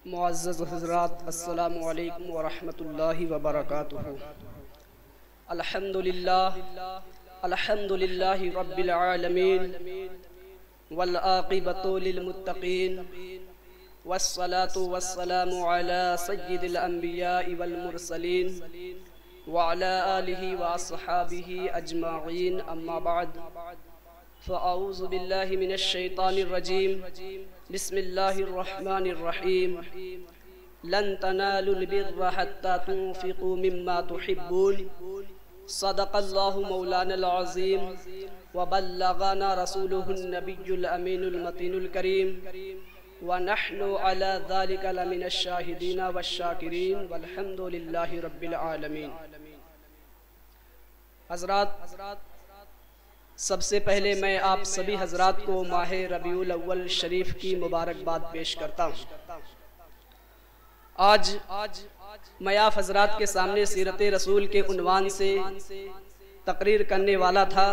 मुअज़्ज़ज़ हज़रात, अस्सलामु अलैकुम व रहमतुल्लाहि व बरकातुहू। अल्हम्दुलिल्लाहि रब्बिल आलमीन वल आक़िबतु लिल मुत्तक़ीन वस्सलातु वस्सलामु अला सय्यिदिल अंबियाइ वल मुरसलीन व अला आलिहि व अस्हाबिहि अजमाईन, अम्मा बअद। फ़अऊज़ु बिल्लाहि मिनश शैतानिर रजीम। बिस्मिल्लाहिर रहमानिर रहीम। लन तनालुल बिर्रा हत्ता तुनफ़िक़ू मिम्मा तुहिब्बून। सदक़ल्लाहु मौलानल अज़ीम व बल्लग़ना रसूलुहुन नबियुल अमीनुल मतीनुल करीम व नहनु अला ज़ालिका लमिनश शाहिदीन वश्शाकिरीन वल्हम्दुलिल्लाहि रब्बिल आलमीन। हज़रात, सबसे पहले मैं आप सभी हजरात को माह रबीउल अव्वल शरीफ की मुबारकबाद पेश करता हूँ। आज मैं आप हजरात के सामने सीरत रसूल के उन्वान से तकरीर करने वाला था,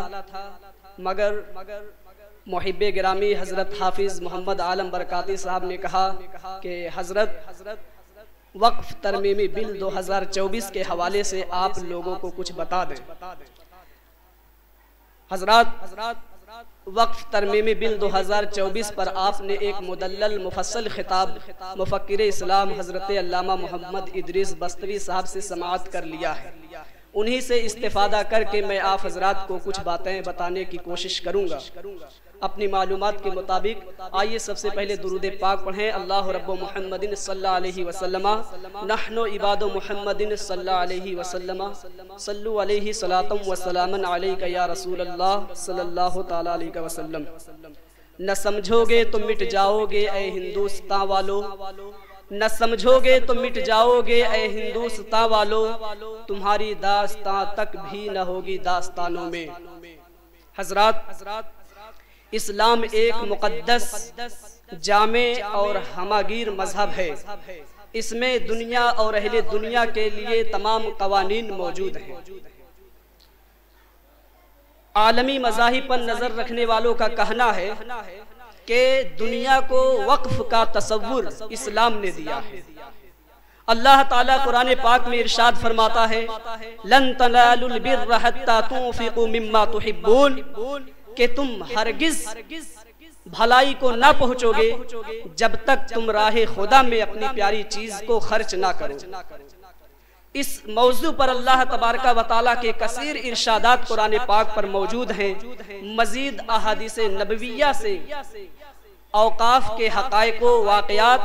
मगर मुहिब्बे गिरामी हजरत हाफिज मोहम्मद आलम बरकाती साहब ने कहा कि हजरत वक्फ तरमीमी बिल 2024 के हवाले से आप लोगों को कुछ बता दें। हजरात, वक्फ तरमीमी बिल 2024 पर आपने एक मुदल्लल मुफस्सल खिताब मुफक्किर इस्लाम हजरत अल्लामा मोहम्मद इदरीस बस्तवी साहब से समाअत कर लिया है। उन्हीं से इस्तिफादा करके मैं आप हजरात को कुछ बातें बताने की कोशिश करूंगा अपनी मालूमात के मुताबिक। आइए सबसे पहले दुरूद पाक पढ़ें। अल्लाह रब्बु मुहम्मदिन सल्लल्लाहु अलैहि वसल्लम नहनु इबादु मुहम्मदिन सल्लल्लाहु अलैहि वसल्लम सल्लु अलैहि सलातम व सलामन अलैका या रसूलल्लाह सल्लल्लाहु तआला अलैहि वसल्लम। न समझोगे तो मिट जाओगे ऐ हिंदुस्तान वालों, न समझोगे तो मिट जाओगे ऐ हिंदुस्तान वालों, तुम्हारी दास्तां तक भी न होगी दास्तानों में। हजरात, इस्लाम एक मुक़द्दस, जामे और हमागीर मजहब है। इसमें दुनिया और अहले दुनिया के लिए तमाम कवानीन मौजूद हैं। आलमी मज़ाहिब पर नजर रखने वालों का कहना है कि दुनिया को वक्फ का तसव्वुर इस्लाम ने दिया है। अल्लाह ताला कुरान पाक में इरशाद फरमाता है, लन तनालुल बिर्रा हत्ता तुनफ़िक़ू मिम्मा तुहिब्बून, कि तुम हरगिज भलाई को ना पहुंचोगे जब तक तुम राहे खुदा में अपनी प्यारी चीज को खर्च ना करो। इस मौजू पर अल्लाह तबारका व तआला के कसीर इरशादात कुरान पाक पर मौजूद हैं। मजीद अहादीस नबविया से औकाफ के हक़ाइक़ व वाक़यात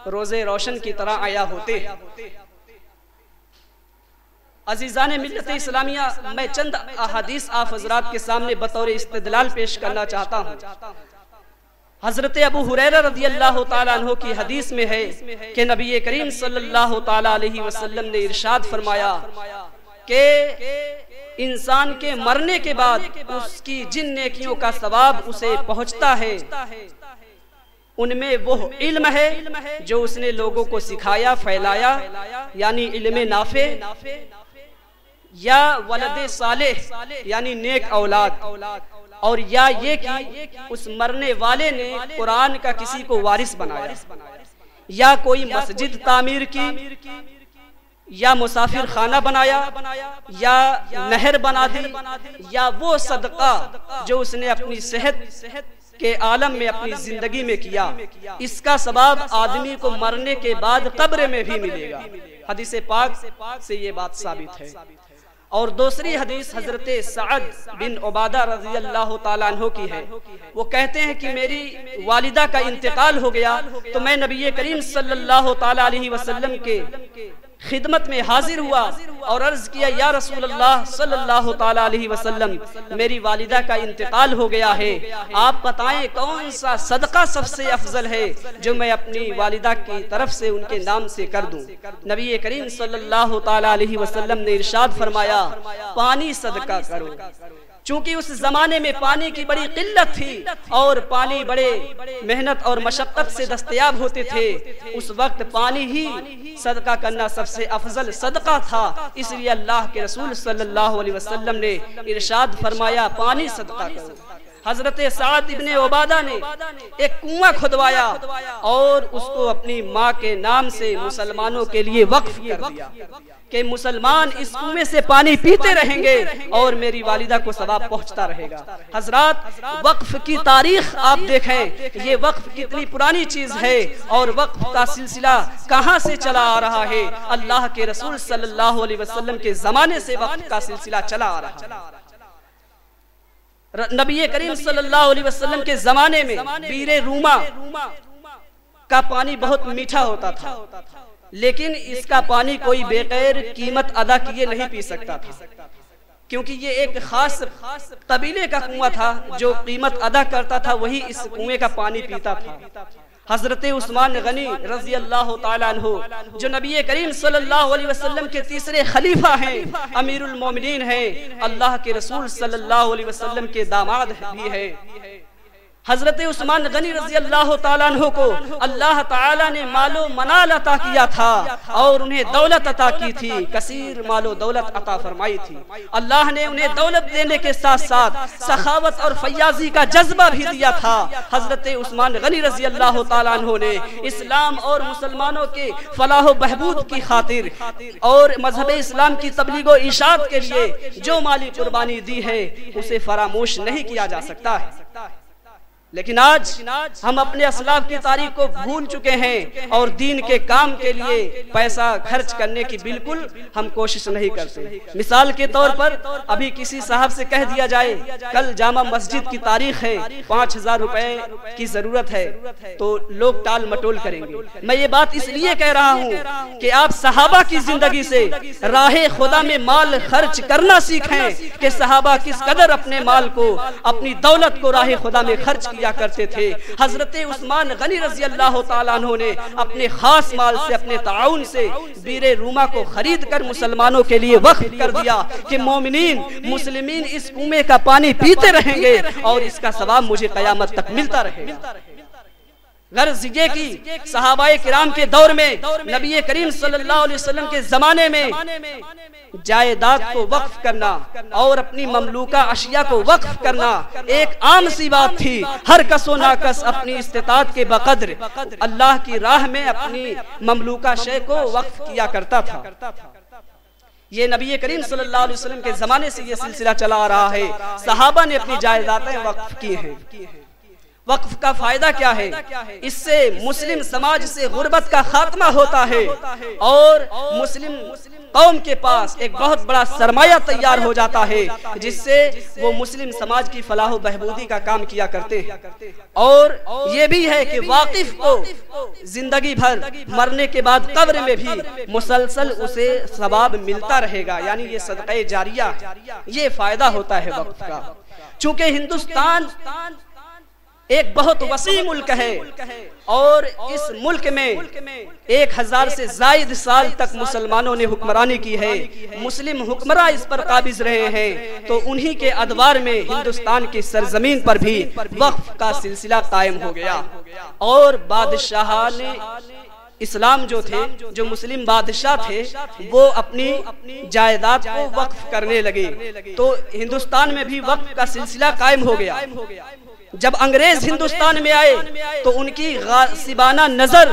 रोज़े रोशन की तरह आया होते हैं। अजीज़ाने मिल्लत इस्लामिया, मैं चंद अहादीस आप हजरात के सामने बतौर इस्तिदलाल पेश करना चाहता हूँ। हजरत अबू हुरैरा रज़ियल्लाहु ताला अन्हु की हदीस में है कि नबी करीम सल्लल्लाहु ताला अलैहि वसल्लम ने इरशाद फरमाया कि इंसान के मरने के बाद उसकी जिन नेकियों का सवाब उसे पहुँचता है, उनमें वो इल्म है जो उसने लोगों को सिखाया, फैलाया, यानी इल्म नाफे, या वलदे सालेह यानी नेक औलाद, और या ये कि उस मरने वाले ने कुरान का किसी को वारिस बनाया, या कोई मस्जिद तामीर की, या मुसाफिर खाना बनाया, या नहर बना दी, या वो सदका जो उसने अपनी सेहत के आलम में अपनी जिंदगी में किया, इसका सवाब आदमी को मरने के बाद कब्र में भी मिलेगा। हदीस पाक से ये बात साबित है। और दूसरी हदीस हजरत सअद बिन उबादा रज़ियल्लाहु ताला अन्हु की है। वो कहते हैं कि मेरी वालिदा का इंतकाल हो गया तो मैं नबी करीम सल्लल्लाहु ताला अलैहि वसल्लम के खिदमत में हाजिर हुआ और अर्ज किया, या रसूल अल्लाह सल्लल्लाहु ताला अलैहि वसल्लम, मेरी वालिदा का इंतकाल हो गया है, आप बताएं कौन सा सदका सबसे अफजल है जो मैं अपनी वालिदा की तरफ से उनके नाम से कर दूं। नबी करीम सल्लल्लाहु ताला अलैहि वसल्लम ने इरशाद फरमाया, पानी सदका करो। चूंकि उस जमाने में पानी की बड़ी किल्लत थी और पानी बड़े मेहनत और मशक्कत से दस्तयाब होते थे, उस वक्त पानी ही सदका करना सबसे अफजल सदका था। इसलिए अल्लाह के रसूल सल्लल्लाहु अलैहि वसल्लम ने इरशाद फरमाया, पानी सदका करो। हजरत साद इब्ने उबादा ने एक कुआं खुदवाया और उसको अपनी माँ के नाम से मुसलमानों के लिए वक्फ कर दिया कि मुसलमान इस कुएं से पानी पीते रहेंगे और मेरी वालिदा को सवाब पहुंचता रहेगा। हजरात, वक्फ की तारीख आप देखें, ये वक्फ कितनी पुरानी चीज है और वक्फ का सिलसिला कहां से चला आ रहा है। अल्लाह के रसूल सल्लल्लाहु अलैहि वसल्लम के जमाने से वक्फ का सिलसिला चला आ रहा है। नबी करीम सल्लल्लाहु अलैहि वसल्लम के जमाने में बीरे रूमा का पानी बहुत मीठा होता था, लेकिन इसका पानी कोई बेगैर कीमत अदा किए नहीं पी सकता था, क्योंकि ये एक खास कबीले का कुआं था। जो कीमत अदा करता था वही इस कुएं का पानी पीता था। हजरत उस्मान गनी रजी अल्लाह ताला अन्हु, जो नबी करीम सल्लल्लाहु अलैहि वसल्लम के तीसरे खलीफा हैं, अमीरुल मोमिनीन हैं, अल्लाह के रसूल सल्लल्लाहु अलैहि वसल्लम के दामाद भी है। हजरत उस्मान गनी रजी अल्लाह ताला अन्हु को अल्लाह ताला ने मालो मनाल अता किया था और उन्हें दौलत अता की थी, कसीर मालो दौलत अता फरमाई थी। अल्लाह ने उन्हें दौलत देने के साथ साथ सखावत और फयाजी का जज्बा भी दिया था। हजरत उस्मान गनी रजी अल्लाह ताला अन्हु ने इस्लाम और मुसलमानों के फलाह बहबूद की खातिर और मजहब इस्लाम की तबलीग और इशाअत के लिए जो माली कुर्बानी दी है उसे फरामोश नहीं किया जा सकता है। लेकिन आज हम अपने असलाफ की तारीख को भूल चुके हैं और दीन के काम के लिए पैसा खर्च करने की बिल्कुल हम कोशिश नहीं करते। मिसाल के तौर पर अभी किसी साहब से कह दिया जाए कल जामा मस्जिद की तारीख है, 5000 रुपए की जरूरत है, तो लोग टाल मटोल करेंगे। मैं ये बात इसलिए कह रहा हूँ कि आप सहाबा की जिंदगी से राहे खुदा में माल खर्च करना सीखें कि सहाबा किस कदर अपने माल को, अपनी दौलत को राहे खुदा में खर्च किया करते थे। हजरत उस्मान गनी रजी अल्लाह ताला अन्हु ने अपने खास माल से, अपने ताउन से बीरे रूमा को खरीद कर मुसलमानों के लिए वक्फ कर दिया कि मोमिनीन मुस्लिमीन इस कुएं का पानी पीते रहेंगे और इसका सवाब मुझे कयामत तक मिलता रहेगा। गर्ज ये की सहाबाए किराम के दौर में, नबी करीम सल्लल्लाहु अलैहि वसल्लम के जमाने में जायदाद को वक्फ करना और अपनी ममलूका अशिया को वक्फ करना एक आम सी बात थी। हर कसो नाकस अपनी इस्तिताअत के बकद्र अल्लाह की राह में अपनी ममलूका शय को वक्फ किया करता था। ये नबी करीम सल्लल्लाहु अलैहि वसल्लम के जमाने से ये सिलसिला चला आ रहा है। सहाबा ने अपनी जायदादें वक्फ की हैं। वक्फ का फायदा क्या है? इससे मुस्लिम समाज से गुर्बत का खात्मा होता है और मुस्लिम कौम के पास एक बहुत बड़ा सरमाया तैयार हो जाता है, जिससे वो मुस्लिम समाज की फलाह बहबूदी का काम किया करते हैं। और ये भी है कि वाकिफ को जिंदगी भर मरने के बाद कब्र में भी मुसलसल उसे सवाब मिलता रहेगा, यानी ये सदक़े जारिया, ये फायदा होता है वक्फ का। चूंकि हिंदुस्तान एक बहुत वसी मुल्क है और इस मुल्क में 1000 से जायद साल तक मुसलमानों ने हुक्मरानी की है, मुस्लिम हुक्मरान इस पर काबिज रहे हैं, तो उन्हीं के अदवार में हिंदुस्तान की सरजमीन पर भी वक्फ का सिलसिला कायम हो गया। और बादशाह ने इस्लाम जो थे, जो मुस्लिम बादशाह थे, वो अपनी जायदाद को वक्फ करने लगे, तो हिंदुस्तान में भी वक्फ का सिलसिला कायम हो गया। जब अंग्रेज हिंदुस्तान में आए तो उनकी गासिबाना नजर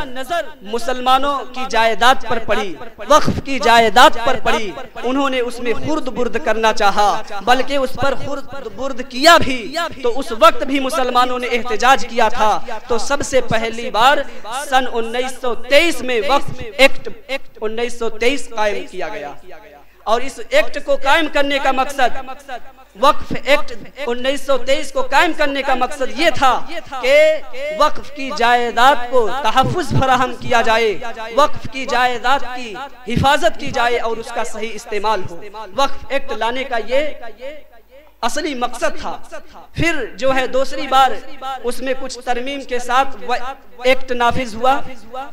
मुसलमानों की जायदाद पर पड़ी, वक्फ की जायदाद पर पड़ी। उन्होंने उसमें खुर्द बुर्द करना चाहा, बल्कि उस पर खुर्द बुर्द किया भी, तो उस वक्त भी मुसलमानों ने एहतजाज किया था। तो सबसे पहली बार सन 1923 में वक्फ एक्ट 1923 कायम किया गया। और इस एक्ट को कायम करने का मकसद, वक्फ एक्ट 1923 को कायम करने का मकसद ये था कि वक्फ की जायदाद को तहफ़्फ़ुज़ फराहम किया जाए, वक्फ की जायदाद की हिफाजत की जाए और उसका सही इस्तेमाल हो। वक्फ एक्ट लाने का ये असली मकसद था। फिर जो है दूसरी बार उसमें कुछ तरमीम के साथ एक्ट नाफिज हुआ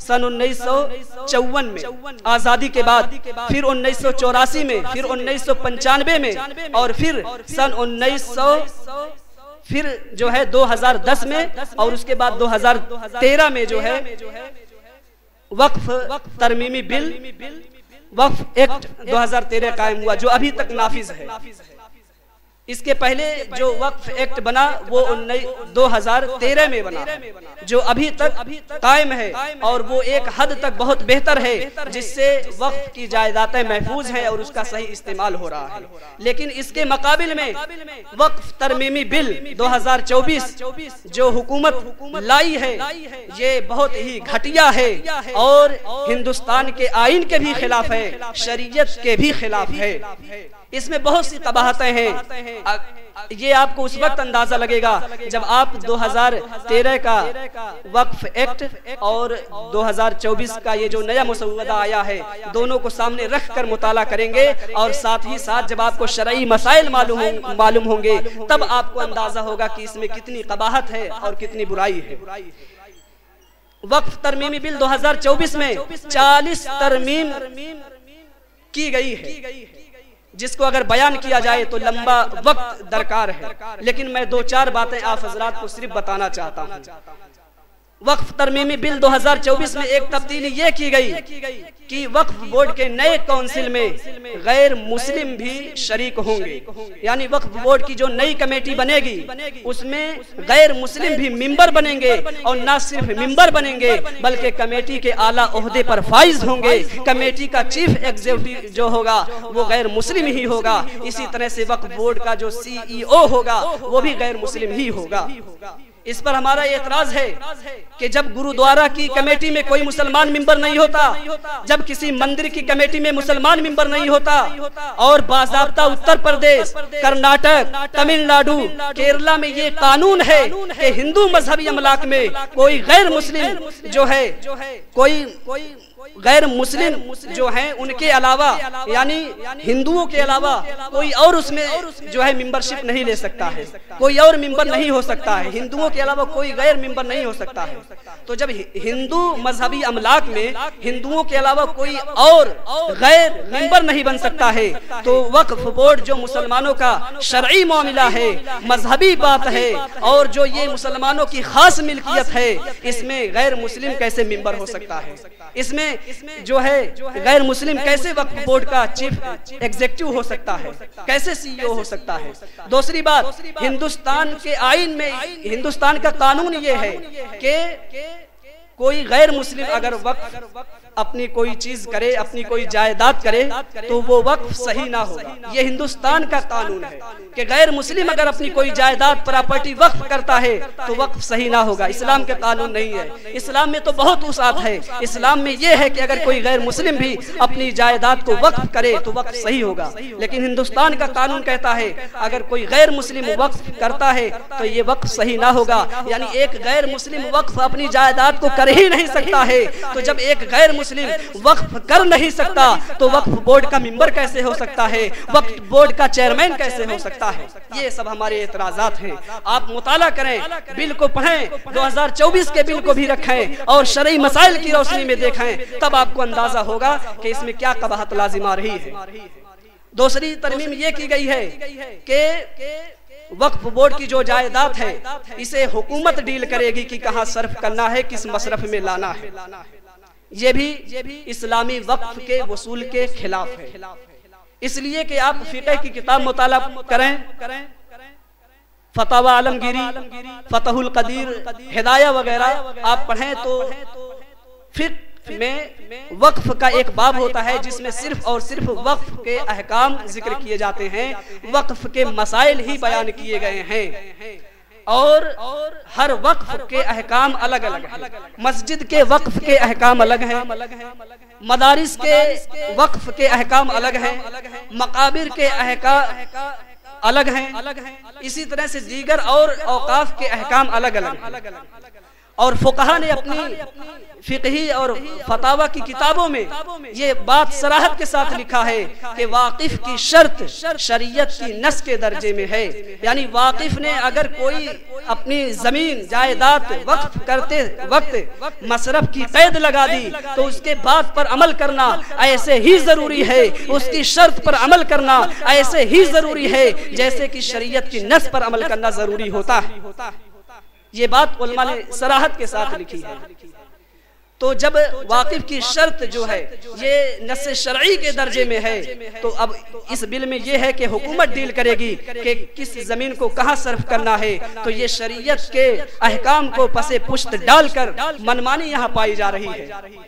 सन 1954 में आजादी के बाद, फिर 1984 में, फिर 1995 में और फिर सन 1900 फिर जो है 2010 में और उसके बाद 2013 में जो है वक्फ तरमीमी बिल वक्फ एक्ट 2013 कायम हुआ, जो अभी तक नाफिज है। इसके पहले जो वक्फ एक्ट बना वो 2013 में बना, जो अभी तक कायम है और वो एक हद तक बहुत बेहतर है, जिससे वक्फ की जायदादें महफूज हैं और उसका सही इस्तेमाल हो रहा है। लेकिन इसके मुकाबिल में वक्फ तरमीमी बिल 2024 जो हुकूमत लाई है ये बहुत ही घटिया है और हिंदुस्तान के आईन के भी खिलाफ है, शरीयत के भी खिलाफ है। इसमें बहुत सी कबाहतें हैं। ये आपको उस वक्त अंदाजा लगेगा जब आप 2013 का वक्फ एक्ट और 2024 का ये जो नया मसौदा आया है, दोनों को सामने रख कर मुताला करेंगे और साथ ही साथ जब आपको शरई मसाइल मालूम होंगे तब आपको अंदाजा होगा कि इसमें कितनी कबाहत है और कितनी बुराई है। वक्फ तरमीमी बिल 2024 में 40 तरमीम की गई है, जिसको अगर बयान किया जाए तो लंबा वक्त दरकार है, लेकिन मैं 2-4 बातें आप हजरात को सिर्फ बताना चाहता हूँ। वक्फ तरमीमी बिल 2024 में एक तब्दीली ये की गई कि वक्फ बोर्ड के नए काउंसिल में गैर मुस्लिम भी शरीक होंगे, यानी वक्फ बोर्ड की जो नई कमेटी बनेगी उसमें गैर मुस्लिम भी मेंबर बनेंगे और न सिर्फ मेंबर बनेंगे बल्कि कमेटी के आला ओहदे पर फाइज होंगे। कमेटी का चीफ एग्जीक्यूटिव जो होगा वो गैर मुस्लिम ही होगा। इसी तरह से वक्फ बोर्ड का जो CEO होगा वो भी गैर मुस्लिम ही होगा। इस पर हमारा एतराज है कि जब गुरुद्वारा की कमेटी में कोई मुसलमान मेंबर नहीं होता, जब किसी मंदिर की कमेटी में मुसलमान मेंबर नहीं होता और बाज़ाब्ता उत्तर प्रदेश, कर्नाटक, तमिलनाडु, केरला में ये कानून है कि हिंदू मजहबी अमलाक में कोई गैर मुस्लिम जो है, कोई गैर मुस्लिम जो हैं उनके अलावा यानी हिंदुओं के अलावा कोई और उसमें जो है मेंबरशिप नहीं ले सकता है, कोई और मेंबर नहीं हो सकता है, हिंदुओं के अलावा कोई गैर मेंबर नहीं हो सकता है। तो जब हिंदू मजहबी अमलाक में हिंदुओं के अलावा कोई और गैर मेंबर नहीं बन सकता है तो वक्फ बोर्ड जो मुसलमानों का शरई मामला है, मजहबी बात है और जो ये मुसलमानों की खास मिल्कियत है, इसमें गैर मुस्लिम कैसे मेंबर हो सकता है? इसमें जो है गैर मुस्लिम कैसे वक्फ बोर्ड का चीफ एग्जीक्यूटिव हो सकता है, कैसे CEO हो सकता है? दूसरी बात, हिंदुस्तान के आईन में, हिंदुस्तान का कानून ये है कि कोई गैर मुस्लिम अगर वक्फ अपनी कोई चीज करे, अपनी कोई जायदाद करे तो वो वक्फ सही ना होगा। ये हिंदुस्तान का कानून है कि गैर मुस्लिम अगर अपनी कोई जायदाद प्रॉपर्टी वक्फ करता है तो वक्फ सही ना होगा। इस्लाम के कानून नहीं है। इस्लाम में तो बहुत वसाअत है। इस्लाम में ये है कि अगर कोई गैर मुस्लिम भी अपनी जायदाद को वक्फ करे तो वक्फ सही होगा, लेकिन हिंदुस्तान का कानून कहता है अगर कोई गैर मुस्लिम वक्फ करता है तो ये वक्फ सही ना होगा। यानी एक गैर मुस्लिम वक्फ अपनी जायदाद को कर ही नहीं सकता है, तो जब एक गैर मुस्लिम वक्फ कर नहीं सकता तो वक्फ बोर्ड का मेंबर कैसे हो सकता है, वक्फ बोर्ड का चेयरमैन कैसे हो सकता है? ये सब हमारे एतराजात हैं। आप मुताला करें, बिल को पढ़ें, 2024 के बिल को भी रखें और शरई मसाइल की रोशनी में देखें, तब आपको अंदाजा होगा कि इसमें क्या कबाहत लाजिम आ रही है। दूसरी तरमीम ये की गई है कि वक्फ बोर्ड की जो जायदाद है इसे हुकूमत डील करेगी कि कहां सर्फ करना है, किस मसरफ में लाना है। ये भी इस्लामी वक्फ के वसूल के खिलाफ है। इसलिए कि आप फिक़ह की किताब मुताला करें, फतावा आलमगीरी, फतहुल कदीर, हिदाया वगैरह आप पढ़ें तो फिक़ह में वक्फ का एक बाब होता है जिसमें सिर्फ और सिर्फ वक्फ के अहकाम जिक्र किए जाते हैं, वक्फ के मसाइल ही बयान किए गए हैं और हर वक्फ के अहकाम अलग अलग हैं। मस्जिद के वक्फ के अहकाम अलग हैं, मदारिस के वक्फ के अहकाम अलग हैं, मकाबिर के अहकाम अलग हैं, इसी तरह से दीगर और औकाफ के अहकाम अलग अलग हैं। और फुक़हा ने अपनी फिक़ही और फतावा की किताबों में ये बात सराहत के साथ लिखा है कि वाकिफ की शर्त शरीयत की नस के दर्जे में है। यानी वाकिफ ने अगर कोई अपनी जमीन जायदाद वक्फ करते वक्त मसरफ की कैद लगा दी तो उसके बाद पर अमल करना ऐसे ही जरूरी है, उसकी शर्त पर अमल करना ऐसे ही जरूरी है जैसे कि शरीयत की नस पर अमल करना जरूरी होता है। ये बात उलमा ने सराहत के साथ लिखी है। तो जब वाकिफ की शर्त जो है ये नस्से शरई के दर्जे में है, तो अब इस बिल में ये है कि हुकूमत डील करेगी कि किस जमीन को कहाँ सर्फ करना है। तो ये शरीयत के अहकाम को पसे पुश्त डालकर मनमानी यहाँ पाई जा रही है।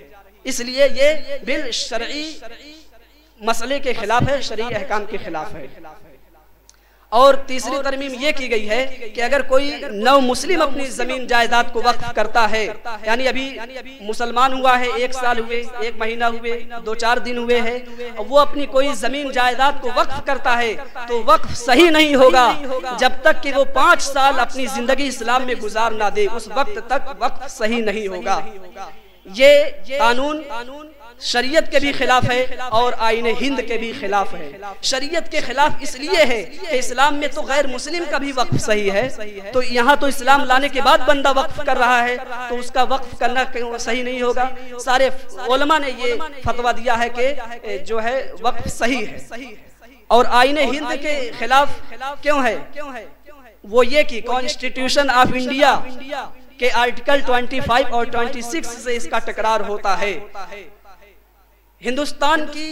इसलिए ये बिल शरई मसले के खिलाफ है, शरई अहकाम के खिलाफ है। और तीसरी तरमीम ये की गई है कि अगर कोई नव मुस्लिम अपनी जमीन जायदाद को वक्फ करता है, यानी अभी मुसलमान हुआ है, 1 साल हुए, 1 महीना हुए, 2-4 दिन हुए हैं, वो अपनी कोई जमीन जायदाद को वक्फ करता है, तो वक्फ सही नहीं होगा जब तक कि वो 5 साल अपनी जिंदगी इस्लाम में गुजार ना दे। उस वक्त तक वक्फ सही नहीं होगा। ये कानून शरीयत के भी खिलाफ है और आईने हिंद के भी खिलाफ है। शरीयत के खिलाफ इसलिए है कि इस्लाम में तो गैर मुस्लिम का भी वक्फ सही है, तो यहाँ तो इस्लाम लाने के बाद बंदा वक्फ कर रहा है, तो उसका वक्फ करना सही नहीं होगा। सारे उलमा ने ये फतवा दिया है कि जो है वक्फ सही है। और आईने हिंद के खिलाफ क्यों है? वो ये कि कॉन्स्टिट्यूशन ऑफ इंडिया के आर्टिकल 25 और 26 से इसका टकरार होता है। हिंदुस्तान की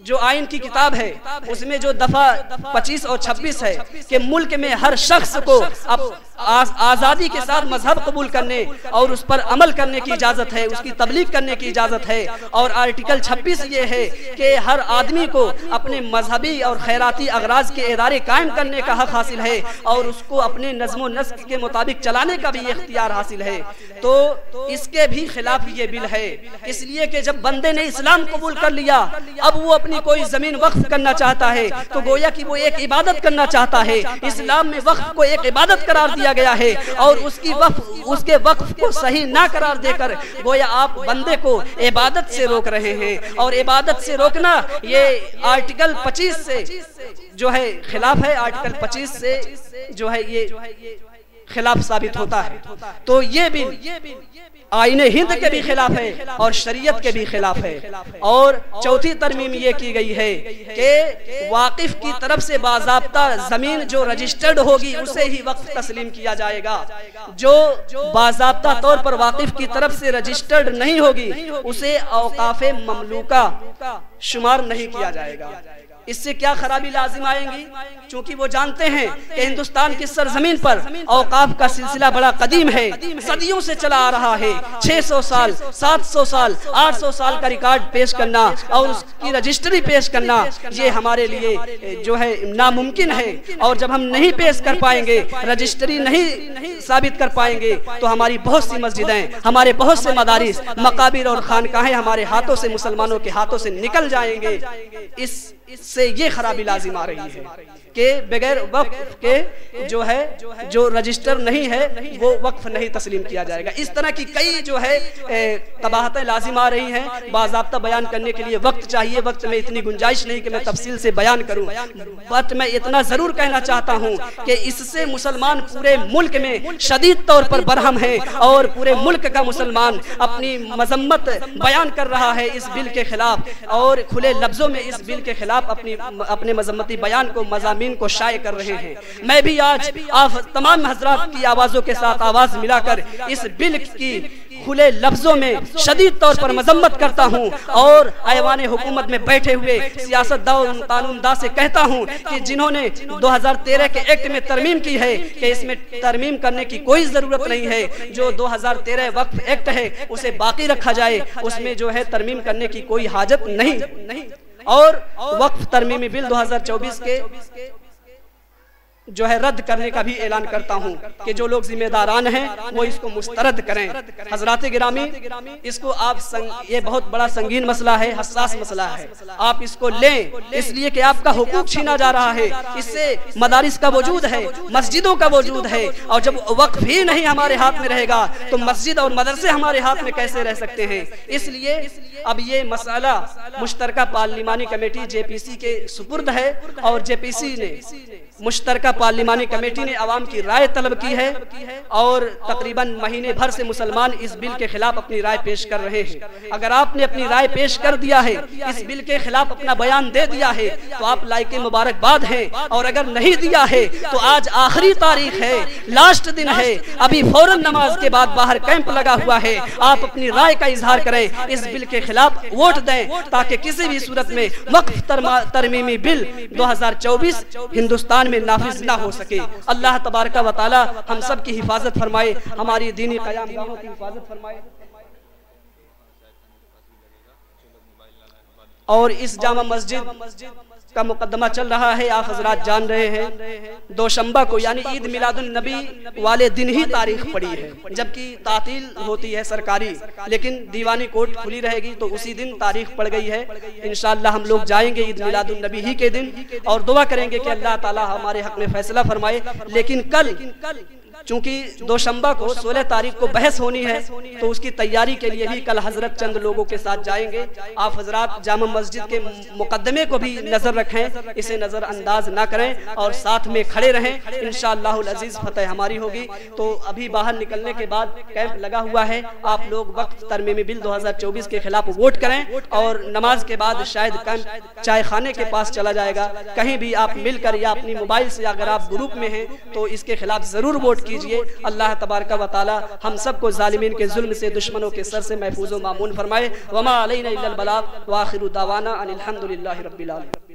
जो आइन की किताब है उसमें जो दफा 25 और 26 है कि मुल्क में हर शख्स को अब आज़ादी के साथ मजहब कबूल करने और उस पर अमल करने की इजाज़त है, उसकी तबलीग करने की इजाज़त है। और आर्टिकल 26 ये है कि हर आदमी को अपने मजहबी और खैराती अगराज के इदारे कायम करने का हक हासिल है और उसको अपने नज़्म नस्क के मुताबिक चलाने का भी इख्तियार हासिल है। तो इसके भी खिलाफ ये बिल है, इसलिए कि जब बंदे ने इस्लाम कबूल कर लिया, अब वो अपनी कोई जमीन वक्फ करना चाहता है तो गोया कि वो एक इबादत करना चाहता है। इस्लाम में वक्फ को एक इबादत करार दिया गया है और उसके वक्फ को सही ना करार देकर गोया आप बंदे को इबादत से रोक रहे हैं। और इबादत से रोकना ये आर्टिकल 25 से जो है खिलाफ है, आर्टिकल 25 से जो है ये खिलाफ साबित होता है। तो ये बिल आईने हिंद के भी खिलाफ है और शरीयत के भी खिलाफ है। और चौथी तरमीम ये की गई है कि वाकिफ की तरफ से बाज़ाब्ता जमीन जो रजिस्टर्ड होगी उसे ही वक्फ तस्लीम किया जाएगा। जो बाज़ाब्ता तौर पर वाकिफ की तरफ से रजिस्टर्ड नहीं होगी उसे औकाफ़े ममलूका शुमार नहीं किया जाएगा। इससे क्या खराबी लाजिम आएंगी? क्योंकि वो जानते हैं कि हिंदुस्तान की सरजमीन पर औकाफ का सिलसिला बड़ा कदीम है, सदियों से चला आ रहा है। 600 साल, 700 साल, 800 साल का रिकॉर्ड पेश करना और उसकी रजिस्ट्री पेश करना ये हमारे लिए जो है नामुमकिन है। और जब हम नहीं पेश कर पाएंगे, रजिस्ट्री नहीं साबित कर पाएंगे, तो हमारी बहुत सी मस्जिदें, हमारे बहुत से मदारिस, मकाबिर और खानकाहें हमारे हाथों से, मुसलमानों के हाथों से निकल जाएंगे। इससे ये खराबी लाजिम आ रही है कि बगैर वक्फ के जो रजिस्टर नहीं है वो वक्फ नहीं तस्लीम किया जाएगा। इस तरह की कई जो है कबाहतें लाजिम आ रही हैं। बाज़ाब्ता बयान करने के लिए वक्त चाहिए, वक्त में इतनी गुंजाइश नहीं कि मैं तफसील से बयान करूं, बट मैं इतना जरूर कहना चाहता हूं कि इससे मुसलमान पूरे मुल्क में शदीद तौर पर बरहम है और पूरे मुल्क का मुसलमान अपनी मजम्मत बयान कर रहा है इस बिल के खिलाफ और खुले लफ्जों में इस बिल के खिलाफ अपने मजम्मती बयान को, मज़ामीन को शाये कर रहे हैं। मैं भी आज आप तमाम हजरात की आवाज़ों के साथ आवाज़ मिलाकर इस बिल की खुले लफ्जों में शदीद तौर पर मजम्मत करता हूँ और ऐवान हुकूमत में बैठे हुए सियासतदां और कानूनदां से कहता हूँ कि जिन्होंने 2013 के एक्ट में तरमीम की है कि इसमें तरमीम करने की कोई ज़रूरत नहीं है। जो 2013 वक्फ एक्ट है उसे बाकी रखा जाए, उसमें जो है तरमीम करने की कोई हाजत नहीं। और वक्फ तरमीमी बिल 2024 के जो है रद्द करने का भी ऐलान करता हूं कि जो लोग जिम्मेदारान हैं वो इसको मुस्तरद करें। हजरात गिरामी, इसको आप ये बहुत बड़ा संगीन मसला है, हसास मसला है, आप इसको लें इसलिए कि आपका हुकूक छीना जा रहा है। इससे मदारिस का वजूद है, मस्जिदों का वजूद है, और जब वक्फ ही नहीं हमारे हाथ में रहेगा तो मस्जिद और मदरसे हमारे हाथ में कैसे रह सकते हैं। इसलिए अब ये मसला मुश्तरका पार्लिमानी कमेटी JPC के सुपुर्द है और JPC ने मुश्तरका पार्लिमानी कमेटी ने अवाम की राय तलब की है और तकरीबन महीने भर से मुसलमान इस बिल के खिलाफ अपनी राय पेश कर रहे हैं। अगर आपने अपनी राय पेश कर दिया है, इस बिल के खिलाफ अपना बयान दे दिया है, तो आप लायके मुबारकबाद हैं। और अगर नहीं दिया है तो आज आखिरी तारीख है, लास्ट दिन है, अभी फौरन नमाज के बाद बाहर कैंप लगा हुआ है। आप अपनी राय का इजहार करें, इस बिल के खिलाफ वोट दें, ताकि किसी भी सूरत में वक्फ तरमीमी बिल 2024 हिंदुस्तान में नाफिज ना हो सके। अल्लाह तबारक व तआला हम सब की हिफाजत फरमाए, हमारी दीनी क़यामगाहों की हिफाजत फरमाए। और इस जामा मस्जिद का मुकदमा चल रहा है, आप हजरात जान रहे हैं। दोशंबा को यानी ईद मिलादुन नबी वाले दिन ही तारीख पड़ी है, जबकि तातील होती है सरकारी, लेकिन दीवानी कोर्ट खुली रहेगी तो उसी दिन तारीख पड़ गई है। इंशाअल्लाह हम लोग जाएंगे ईद मिलादुन नबी ही के दिन और दुआ करेंगे कि अल्लाह ताला हमारे हक में फैसला फरमाए। लेकिन कल चूंकि दोशंबा को 16 तारीख को बहस होनी है, तो उसकी तैयारी के लिए भी कल हजरत चंद लोगों के साथ जाएंगे। आप हजरात जामा मस्जिद के मुकदमे को भी नजर रखें, इसे नजर अंदाज ना करें और साथ में खड़े रहें। इंशाअल्लाहुल अजीज फतेह हमारी होगी। तो अभी बाहर निकलने के बाद कैंप लगा हुआ है, आप लोग वक्फ तरमीमी बिल 2024 के खिलाफ वोट करें और नमाज के बाद शायद कैंप चाय खाने के पास चला जाएगा। कहीं भी आप मिलकर या अपनी मोबाइल से अगर आप ग्रुप में हैं तो इसके खिलाफ जरूर वोट कीजिए। अल्लाह तबारक व तआला हम सबको जालिमीन के जुल्म से, दुश्मनों के सर से महफूज व मामून फरमाए। वमा अलैना इल्लल बलाग व आखिरु दावाना अनिल हम्दुलिल्लाहि रब्बिल आलमीन।